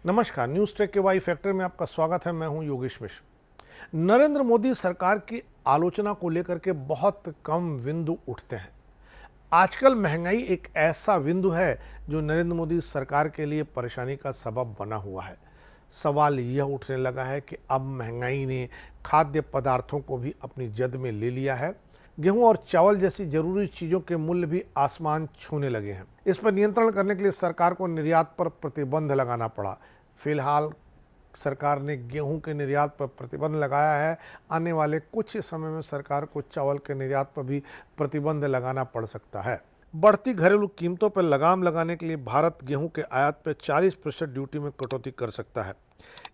नमस्कार, news take के Y factor में आपका स्वागत है। मैं हूं योगेश मिश्र। नरेंद्र मोदी सरकार की आलोचना को लेकर के बहुत कम बिंदु उठते हैं। आजकल महंगाई एक ऐसा बिंदु है जो नरेंद्र मोदी सरकार के लिए परेशानी का सबब बना हुआ है। सवाल यह उठने लगा है कि अब महंगाई ने खाद्य पदार्थों को भी अपनी जद में ले लिया है। गेहूं और चावल जैसी जरूरी चीज़ों के मूल्य भी आसमान छूने लगे हैं। इस पर नियंत्रण करने के लिए सरकार को निर्यात पर प्रतिबंध लगाना पड़ा। फिलहाल सरकार ने गेहूं के निर्यात पर प्रतिबंध लगाया है। आने वाले कुछ समय में सरकार को चावल के निर्यात पर भी प्रतिबंध लगाना पड़ सकता है। बढ़ती घरेलू कीमतों पर लगाम लगाने के लिए भारत गेहूं के आयात पर 40% ड्यूटी में कटौती कर सकता है।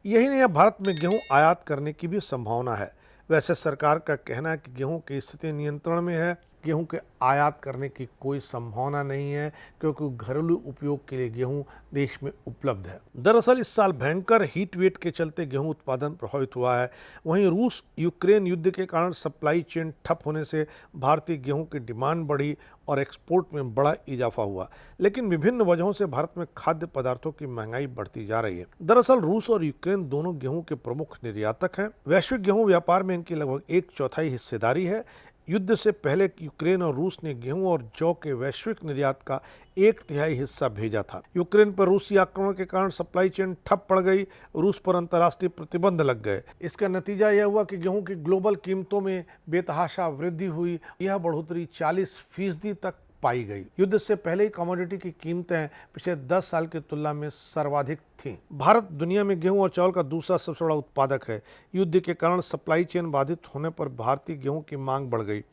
यही नहीं, भारत में गेहूं आयात करने की भी संभावना है। वैसे सरकार का कहना है कि गेहूं की स्थिति नियंत्रण में है। गेहूं के आयात करने की कोई संभावना नहीं है क्योंकि घरेलू उपयोग के लिए गेहूं देश में उपलब्ध है। दरअसल इस साल भयंकर हीट वेव के चलते गेहूं उत्पादन प्रभावित हुआ है। वहीं रूस यूक्रेन युद्ध के कारण सप्लाई चेन ठप होने से भारतीय गेहूं की डिमांड बढ़ी और एक्सपोर्ट में बड़ा इजाफा हुआ। लेकिन विभिन्न वजहों से भारत में खाद्य पदार्थों की महंगाई बढ़ती जा रही है। दरअसल रूस और यूक्रेन दोनों गेहूं के प्रमुख निर्यातक हैं। वैश्विक गेहूं व्यापार में इनकी लगभग 1/4 हिस्सेदारी है। युद्ध से पहले यूक्रेन और रूस ने गेहूं और जौ के वैश्विक निर्यात का 1/3 हिस्सा भेजा था। यूक्रेन पर रूसी आक्रमण के कारण सप्लाई चेन ठप पड़ गई। रूस पर अंतर्राष्ट्रीय प्रतिबंध लग गए। इसका नतीजा यह हुआ कि गेहूं की ग्लोबल कीमतों में बेतहाशा वृद्धि हुई। यह बढ़ोतरी 40% तक पाई गई। युद्ध से पहले ही कमोडिटी की कीमतें पिछले 10 साल की तुलना में सर्वाधिक थीं। भारत दुनिया में गेहूं और चावल का दूसरा सबसे बड़ा उत्पादक है। युद्ध के कारण सप्लाई चेन बाधित होने पर भारतीय गेहूं की मांग बढ़ गई।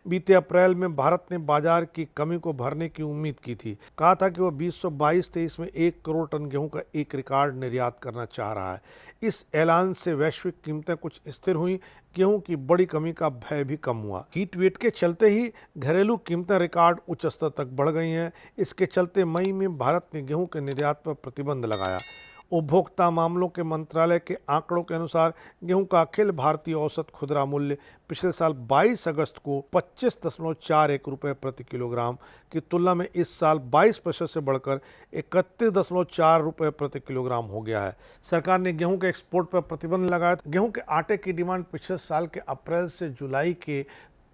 बीते अप्रैल में भारत ने बाजार की कमी को भरने की उम्मीद की थी। कहा था कि वह 2022-23 में 1 करोड़ टन गेहूं का एक रिकॉर्ड निर्यात करना चाह रहा है। इस ऐलान से वैश्विक कीमतें कुछ स्थिर हुई। गेहूं की बड़ी कमी का भय भी कम हुआ। हीट वेव के चलते ही घरेलू कीमतें रिकॉर्ड उच्च स्तर तक बढ़ गई हैं। इसके चलते मई में भारत ने गेहूं के निर्यात पर प्रतिबंध लगाया। उपभोक्ता मामलों के मंत्रालय के आंकड़ों के अनुसार गेहूं का अखिल भारतीय औसत खुदरा मूल्य पिछले साल 22 अगस्त को 25.41 रुपये प्रति किलोग्राम की तुलना में इस साल 22% से बढ़कर 31.4 रुपये प्रति किलोग्राम हो गया है। सरकार ने गेहूं के एक्सपोर्ट पर प्रतिबंध लगाया था। गेहूं के आटे की डिमांड पिछले साल के अप्रैल से जुलाई के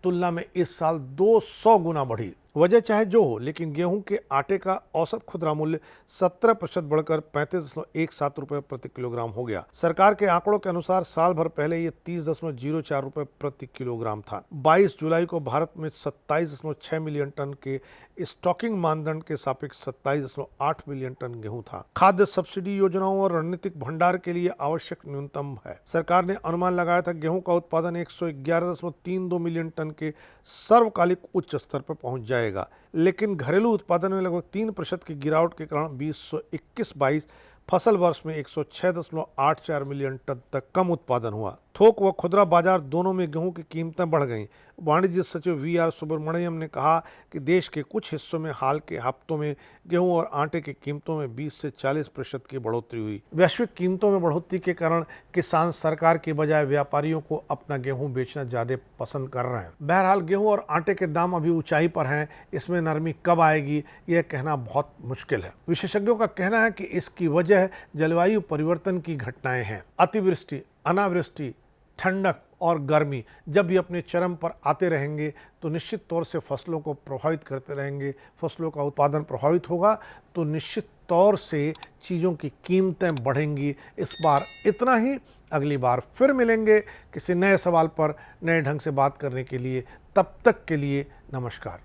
तुलना में इस साल 200 गुना बढ़ी। वजह चाहे जो हो, लेकिन गेहूं के आटे का औसत खुदरा मूल्य 17% बढ़कर 35.17 रुपये प्रति किलोग्राम हो गया। सरकार के आंकड़ों के अनुसार साल भर पहले ये 30.04 रुपये प्रति किलोग्राम था। 22 जुलाई को भारत में 27.6 मिलियन टन के स्टॉकिंग मानदंड के सापेक्ष 27.8 मिलियन टन गेहूं था। खाद्य सब्सिडी योजनाओं और रणनीतिक भंडार के लिए आवश्यक न्यूनतम है। सरकार ने अनुमान लगाया था गेहूं का उत्पादन 111.32 मिलियन टन के सर्वकालिक उच्च स्तर पर पहुंच जाएगा। लेकिन घरेलू उत्पादन में लगभग 3% की गिरावट के कारण 2021-22 फसल वर्ष में 106.84 मिलियन टन तक कम उत्पादन हुआ। थोक व खुदरा बाजार दोनों में गेहूं की कीमतें बढ़ गईं। वाणिज्य सचिव वी.आर. सुब्रमण्यम ने कहा कि देश के कुछ हिस्सों में हाल के हफ्तों में गेहूं और आटे की कीमतों में 20 से 40% की बढ़ोतरी हुई। वैश्विक कीमतों में बढ़ोतरी के कारण किसान सरकार की बजाय व्यापारियों को अपना गेहूं बेचना ज़्यादा पसंद कर रहे हैं। बहरहाल गेहूं और आटे के दाम अभी ऊंचाई पर हैं। इसमें नरमी कब आएगी यह कहना बहुत मुश्किल है। विशेषज्ञों का कहना है कि इसकी वजह जलवायु परिवर्तन की घटनाएं हैं। अतिवृष्टि, अनावृष्टि, ठंडक और गर्मी जब भी अपने चरम पर आते रहेंगे तो निश्चित तौर से फसलों को प्रभावित करते रहेंगे। फसलों का उत्पादन प्रभावित होगा तो निश्चित तौर से चीज़ों की कीमतें बढ़ेंगी। इस बार इतना ही। अगली बार फिर मिलेंगे किसी नए सवाल पर नए ढंग से बात करने के लिए। तब तक के लिए नमस्कार।